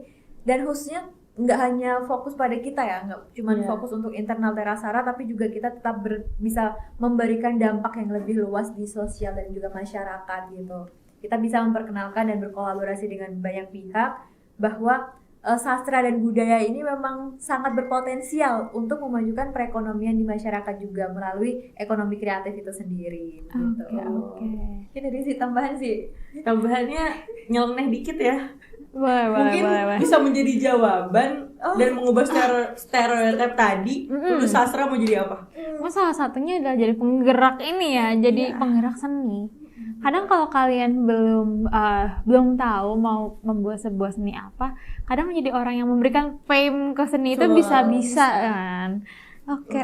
D: dan khususnya nggak hanya fokus pada kita ya, nggak cuma fokus untuk internal Terasara, tapi juga kita tetap bisa memberikan dampak yang lebih luas di sosial dan juga masyarakat gitu. Kita bisa memperkenalkan dan berkolaborasi dengan banyak pihak bahwa sastra dan budaya ini memang sangat berpotensial untuk memajukan perekonomian di masyarakat juga melalui ekonomi kreatif itu sendiri. Gitu.
B: Oke.
D: Ini dari si tambahan sih.
C: Tambahannya nyeleneh dikit ya.
B: Boleh.
C: Mungkin bisa menjadi jawaban dan mengubah stereotip tadi. Lulus sastra mau jadi apa?
B: Salah satunya adalah jadi penggerak ini ya, jadi penggerak seni. Kadang kalau kalian belum tahu mau membuat sebuah seni apa, kadang menjadi orang yang memberikan fame ke seni itu bisa kan. Oke.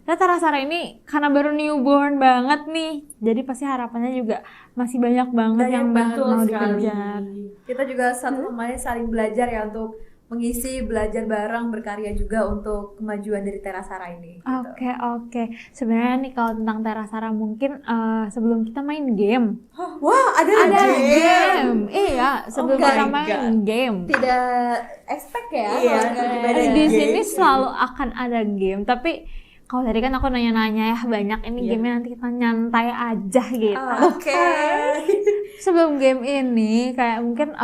B: Nah, Terasara ini karena baru newborn banget nih, jadi pasti harapannya juga masih banyak banget yang mau dikejar.
D: Kita juga satu sama lain saling belajar ya untuk mengisi, belajar bareng, berkarya juga untuk kemajuan dari Terasara ini. Gitu.
B: Oke. Sebenarnya nih kalau tentang Terasara mungkin sebelum kita main game.
C: Wah, ada game.
B: Iya, sebelum
C: my
B: kita main game.
D: Tidak expect ya.
C: Iya,
D: kalau
C: tiba-tiba
D: nggak
C: ada
B: Di
C: game.
B: sini selalu akan ada game, tapi kalau tadi kan aku nanya-nanya ya banyak, ini gamenya nanti kita nyantai aja gitu.
D: Oke.
B: Sebelum game ini kayak mungkin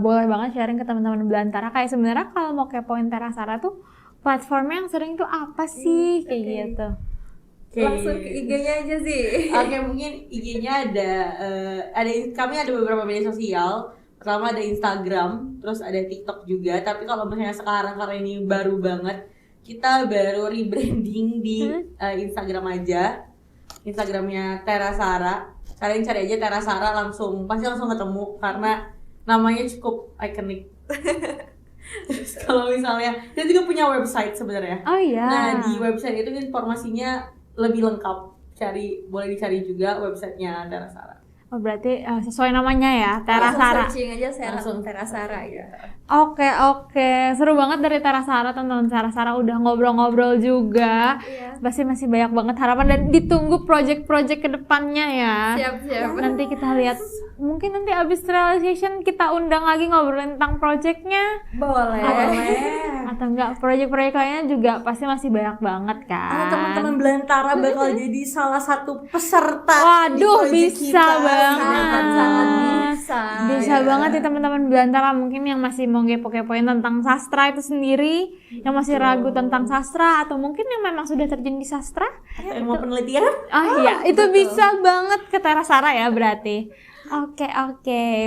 B: boleh banget sharing ke teman-teman Belantara, kayak sebenarnya kalau mau kepoin Terasara tuh platformnya yang sering tuh apa sih kayak gitu.
D: Langsung ke IG-nya aja sih.
C: Oke, mungkin IG-nya kami ada beberapa media sosial. Pertama ada Instagram, terus ada TikTok juga. Tapi kalau misalnya sekarang karena ini baru banget, kita baru rebranding di Instagram aja. Instagramnya Terasara. Kalian cari aja Terasara pasti langsung ketemu karena namanya cukup ikonik. Terus kalau misalnya kita juga punya website sebenarnya.
B: Oh iya.
C: Nah, di website itu informasinya lebih lengkap. Boleh dicari juga websitenya Terasara.
B: Oh berarti sesuai namanya ya, Terasara.
D: Langsung searching aja
C: Langsung
D: Terasara ya.
B: Oke, seru banget dari Terasara, teman-teman Terasara udah ngobrol-ngobrol juga.
D: Iya.
B: Pasti masih banyak banget harapan dan ditunggu project-project kedepannya ya.
D: Siap.
B: Nanti kita lihat, mungkin nanti abis realization kita undang lagi ngobrolin tentang projectnya.
D: Boleh.
B: Atau enggak, project-project lainnya juga pasti masih banyak banget kan.
C: Teman-teman Belantara bakal jadi salah satu peserta.
B: Waduh,
C: di project
B: bisa
C: kita.
B: banget.
D: Sangat bisa.
B: Bisa banget nih teman-teman Belantara mungkin yang masih mau kepo-kepoin tentang sastra itu sendiri, yang masih ragu tentang sastra atau mungkin yang memang sudah terjun di sastra.
C: Yang mau penelitian?
B: Iya, itu bisa banget ke Terasara ya berarti. Oke.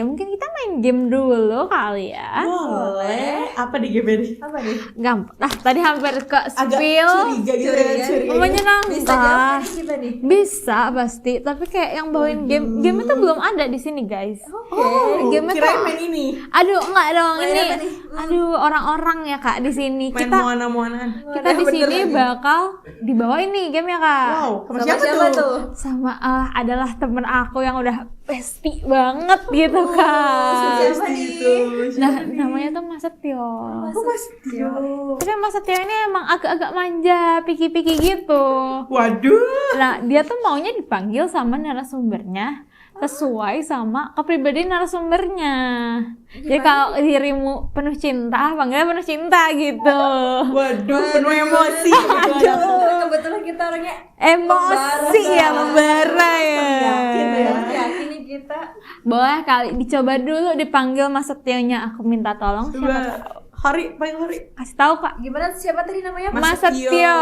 B: Mungkin kita main game dulu kali ya.
C: Boleh. Apa di game ini?
D: Apa nih?
B: Gampang. Tadi hampir ke
C: Agak
B: spill.
C: curiga gitu ya.
D: Curiga.
B: Menyenangkan.
D: Bisa jawab nih kita nih.
B: Bisa pasti, tapi kayak yang bawain game itu belum ada di sini guys. Game itu
C: Kirain main ini.
B: aduh enggak dong
D: Main
B: ini.
D: apa nih?
B: Aduh orang-orang ya Kak di sini.
C: Main
B: Kita
C: moana-moanaan.
B: di sini bakal dibawa ini game ya Kak.
C: Wow, sama
D: Sama siapa tuh?
B: Sama adalah temen aku yang udah besti banget gitu kan.
A: Siapa nih?
B: Nah, namanya tuh Mas Setio.
A: Mas Tio.
B: Tapi Mas Setio ini emang agak-agak manja, piki-piki gitu.
A: Waduh.
B: Nah, dia tuh maunya dipanggil sama narasumbernya sesuai sama kepribadian narasumbernya. Jadi kalau dirimu penuh cinta, panggilnya penuh cinta gitu.
A: Waduh, penuh emosi.
D: Kebetulan kita orangnya
B: Emosi ya, membara ya.
D: yakin nih kita.
B: Boleh kali dicoba dulu dipanggil Mas Setionya. Aku minta tolong siapa tahu.
A: Panggil Hari.
B: Kasih tahu Kak.
D: Gimana siapa tadi namanya?
B: Mas Setio.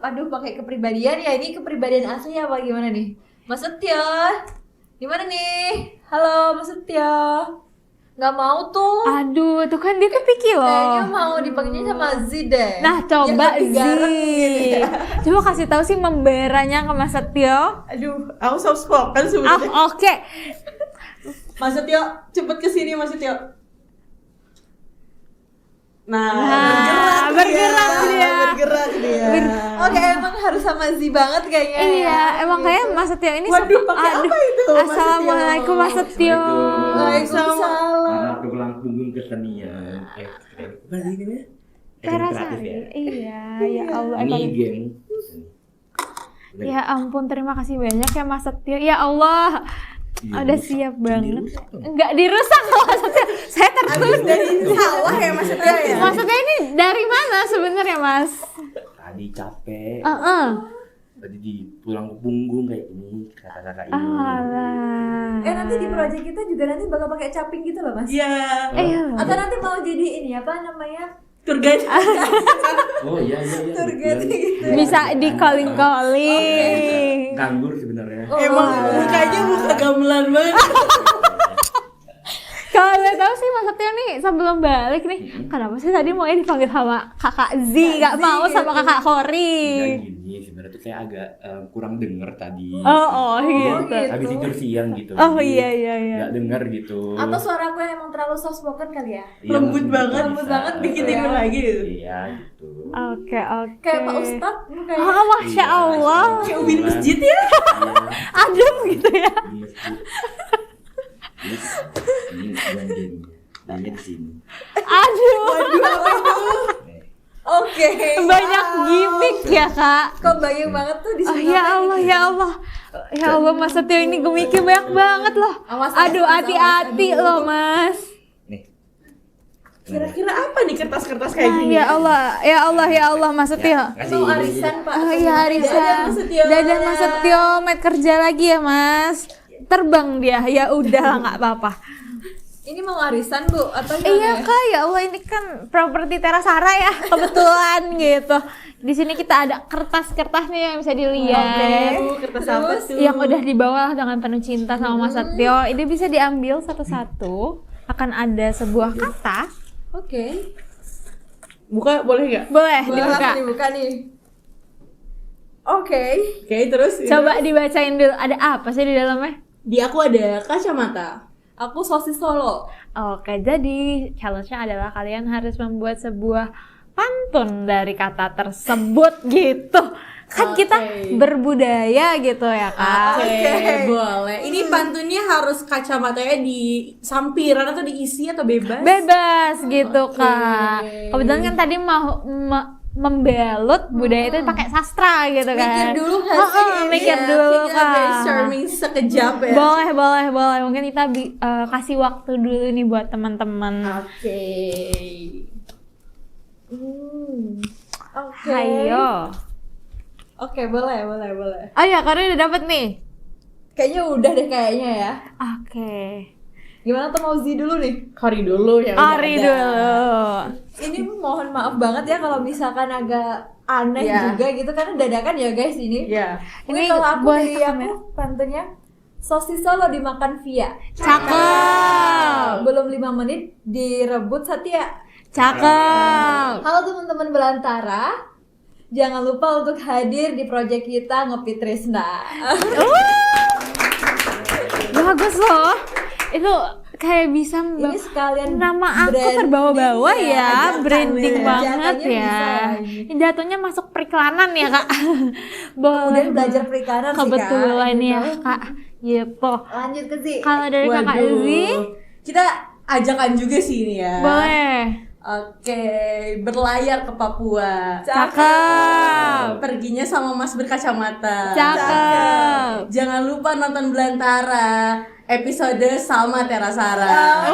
D: Aduh, pakai kepribadian ya, ini kepribadian asli apa gimana nih? Mas Setio, gimana nih? Halo Mas Setio. Nggak mau tuh.
B: Aduh, tuh kan dia tuh picky
D: Kayaknya
B: loh.
D: mau dipanggilnya sama Z deh.
B: Nah, coba
D: Yang lebih garang gitu
B: Zi.
D: ya.
B: Coba kasih tahu sih memberanya ke Mas Setio.
A: Aduh, aku soft spoken sebenarnya.
B: Oke.
A: Mas Tio, cepet kesini Mas Tio.
B: Nah, bergerak dia.
A: Bergerak dia.
D: Oke, emang harus sama Z banget kayaknya.
B: Iya, emang kayak Mas Setio ini
A: Waduh, pakai apa itu, Mas Setio?
B: Assalamualaikum Mas Setio.
D: Waalaikumsalam.
E: Anak tulang punggung kesenian. Apa sih ini ya?
B: Terasari. Iya, ya Allah.
E: Ini geng.
B: Ya ampun, terima kasih banyak ya Mas Setio. Ya Allah. Udah siap banget. Enggak dirusak loh Mas Setio. Saya tertunda.
A: Dari sawah ya Mas Tio ya.
B: Mas Setio ini dari mana sebenarnya Mas?
E: Tadi capek. Tadi di tulang punggung kayak ini kakak-kakak ini.
B: Alah.
D: Nanti di project kita juga nanti bakal pakai caping gitu loh Mas.
A: Iya.
B: Iya.
D: Atau nanti mau jadi ini apa namanya?
A: Tour guide.
E: Oh iya.
D: Tour guide gitu.
B: Bisa di calling-calling.
E: Nganggur sebenarnya.
A: Emang mukanya muka gamelan banget.
B: Kalau boleh tahu sih Mas Setio nih sebelum balik nih, kenapa sih tadi maunya dipanggil sama kakak Z, gak mau sama kakak Hori?
E: Dan gini sebenarnya tuh kayak agak kurang denger tadi.
B: Oh gitu.
E: Habis tidur siang gitu.
B: Oh
E: Jadi
B: iya.
E: nggak denger gitu.
D: Atau suara aku yang emang terlalu soft spoken kali ya?
E: Iya,
A: Lembut
E: mungkin
A: banget,
E: bisa.
A: lembut banget, bikin tidur lagi gitu.
E: Iya gitu.
B: Oke.
D: Kayak Pak Ustadz mukanya.
B: Oh, Masya Allah.
A: Kayak ubin masjid ya.
B: Adem gitu ya.
E: Ini bukan di sini.
B: Aduh.
D: Oke.
B: Banyak gimmick ya Kak.
D: Kok banyak banget tuh di
B: Oh
D: sini.
B: ya Allah, ya Allah. Ya Allah Mas Setio ini gimmicknya banyak banget loh.
D: Awas,
B: Aduh,
D: awas,
B: hati-hati
D: awas.
B: loh Mas.
E: Nih.
A: Kira-kira apa nih kertas-kertas kayak
B: Ah,
A: gini?
B: ya Allah, ya Allah Mas Setio.
E: Kasih
D: Mau
E: ini.
D: arisan Pak.
B: Oh iya Arisa.
A: Dadah, Mas Setio.
B: Dadah Mas Setio, Matt kerja lagi ya Mas. Terbang dia, ya udah lah nggak apa-apa.
D: Ini mau arisan Bu atau gimana?
B: Iya Kak, ya Allah ini kan properti Terasara ya, kebetulan gitu. Di sini kita ada kertas-kertas nih yang bisa dilihat.
A: Kertas apa tuh?
B: Yang udah dibawa dengan penuh cinta sama Mas Setio. Ini bisa diambil satu-satu. Akan ada sebuah kata.
D: Oke.
A: Buka boleh nggak?
B: Boleh
D: Boleh
B: dibuka.
D: lah dibuka nih. Oke.
A: Oke, terus
B: Coba dibacain dulu. Ada apa sih di dalamnya?
A: di aku ada kacamata.
D: Aku sosis Solo.
B: Oke, jadi challenge-nya adalah kalian harus membuat sebuah pantun dari kata tersebut gitu. Kan kita berbudaya gitu ya Kak.
A: Oke, boleh. Ini pantunnya harus kacamatanya di sampiran atau diisi atau bebas?
B: Bebas gitu Kak. Kebetulan kan tadi mau membalut budaya itu pakai sastra gitu kan.
D: Mikir dulu nggak sih ini
B: mikir
D: ya?
B: dulu
A: Kita
B: Kak.
A: brainstorming sekejap ya.
B: Boleh. Mungkin kita kasih waktu dulu nih buat teman-teman.
A: Oke.
D: Oke.
B: Ayo.
D: Oke, boleh.
B: Oh ya, karena udah dapet nih.
D: Kayaknya udah deh kayaknya ya.
B: Oke.
D: Gimana tuh mau Z dulu nih?
A: Kori dulu ya.
B: Ari dulu.
D: Ini mohon maaf banget ya kalau misalkan agak aneh
A: Ya.
D: juga gitu karena dadakan ya guys ini.
A: Ya.
D: Ini
B: Ini
D: kalau aku
B: boleh
D: dari
B: ke
D: aku
B: kamera?
D: pantunnya sosis Solo dimakan via.
B: Cakep.
D: Belum 5 menit direbut Satya.
B: Cakep.
D: Halo teman-teman Belantara. Jangan lupa untuk hadir di proyek kita Ngopi Trisna.
B: Bagus loh. Itu kayak bisa
D: Ini sekalian
B: nama aku
D: branding
B: terbawa-bawa ya, branding
D: ya.
B: banget
D: Jatuhnya
B: ya.
D: bisa
B: Ini jatuhnya masuk periklanan ya kak. Boleh.
D: Kemudian belajar periklanan sih Kak.
B: Kebetulan
D: gitu.
B: ya kak. Gitu.
D: Lanjut ke sih.
B: Kalau dari kakak
A: Waduh.
B: Ezi,
A: Kita ajakan juga sih ini ya.
B: boleh.
A: Oke, berlayar ke Papua.
B: Cakep.
A: Perginya sama Mas berkacamata.
B: Cakep.
A: Jangan lupa nonton Belantara episode Salma Terasara.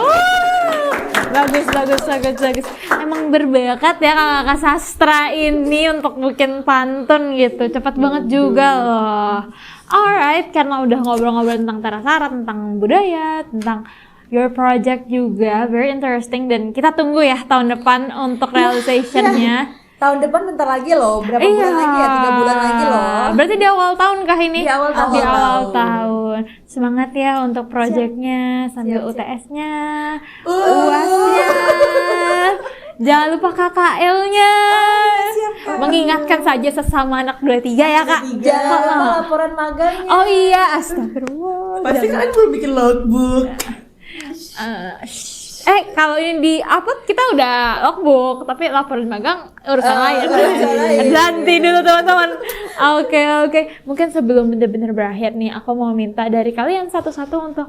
B: Bagus. Emang berbakat ya kakak sastra ini untuk bikin pantun gitu. Cepat banget juga loh. Alright, karena udah ngobrol-ngobrol tentang Terasara, tentang budaya, tentang your project juga, very interesting, dan kita tunggu ya tahun depan untuk realization-nya.
D: Tahun depan bentar lagi loh, berapa bulan lagi ya? 3 bulan lagi loh.
B: Berarti di awal tahun kah ini?
D: Di awal tahun.
B: Di awal tahun. Semangat ya untuk projectnya sambil
D: Siap.
B: UTS-nya, UAS-nya. Jangan lupa KKL-nya. Mengingatkan saja sesama anak 23 ya kak.
D: Jangan lupa laporan magangnya.
B: Oh iya, astagfirullah.
A: Pasti kalian belum bikin logbook.
B: Kalau ini di upload kita udah logbook, tapi laporan magang urusan lain. Nanti dulu teman-teman. Oke. Mungkin sebelum benar-benar berakhir nih, aku mau minta dari kalian satu-satu untuk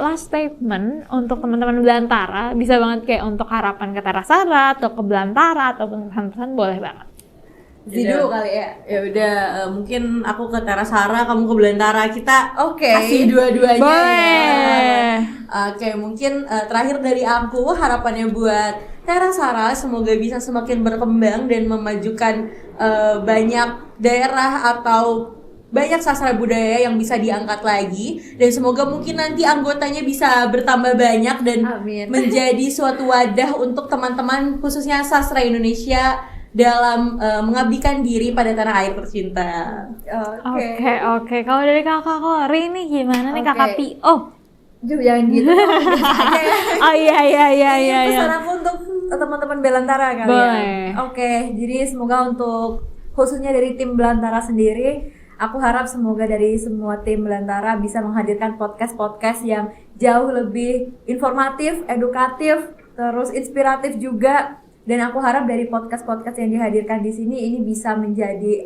B: last statement untuk teman-teman Belantara. Bisa banget kayak untuk harapan ke Terasara atau ke Belantara ataupun pesan-pesan boleh banget.
D: Zi dulu kali ya.
A: Ya udah, mungkin aku ke Terasara, kamu ke Belantara. Kita
D: Oke.
A: kasih dua-duanya.
B: Boleh.
A: Oke, mungkin terakhir dari aku, harapannya buat Terasara semoga bisa semakin berkembang dan memajukan banyak daerah atau banyak sastra budaya yang bisa diangkat lagi, dan semoga mungkin nanti anggotanya bisa bertambah banyak dan
D: Amin.
A: menjadi suatu wadah untuk teman-teman khususnya sastra Indonesia dalam mengabdikan diri pada tanah air tercinta.
B: Oke. Kalau dari kakak Kori nih gimana nih
D: Oke.
B: kakak P.O?
D: Duh, jangan gitu. Aja ya.
B: Oh iya.
D: Pesan aku untuk teman-teman Belantara kali
B: Boleh.
D: ya. Oke, jadi semoga untuk khususnya dari tim Belantara sendiri, aku harap semoga dari semua tim Belantara bisa menghadirkan podcast-podcast yang jauh lebih informatif, edukatif, terus inspiratif juga. Dan aku harap dari podcast-podcast yang dihadirkan di sini ini bisa menjadi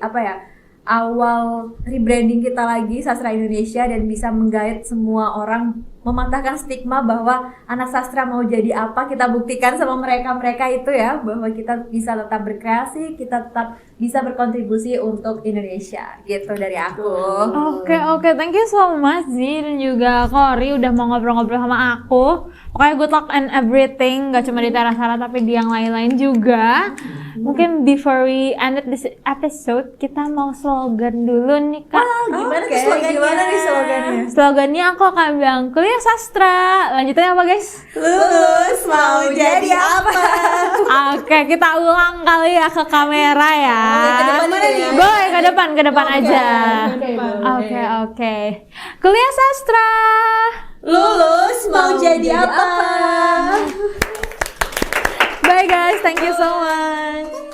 D: awal rebranding kita lagi sastra Indonesia, dan bisa menggait semua orang, mematahkan stigma bahwa anak sastra mau jadi apa, kita buktikan sama mereka itu ya, bahwa kita bisa tetap berkreasi, kita tetap bisa berkontribusi untuk Indonesia. Gitu dari aku.
B: Oke, thank you so much Zi dan juga Kori udah mau ngobrol-ngobrol sama aku. Pokoknya good luck and everything, gak cuma di Terasara tapi di yang lain-lain juga. Mungkin before we end this episode, kita mau slogan dulu nih kak.
A: Gimana
D: Oke,
A: tuh slogannya?
D: gimana nih slogannya?
B: Slogannya aku akan bilang kuliah sastra. Lanjutannya apa guys?
A: Lulus mau jadi apa?
B: Oke, kita ulang kali ya ke kamera ya.
D: Ke depan mana nih?
B: Boleh ke depan aja. Oke. Kuliah sastra.
A: Lulus mau jadi apa?
B: Bye guys, thank you so much.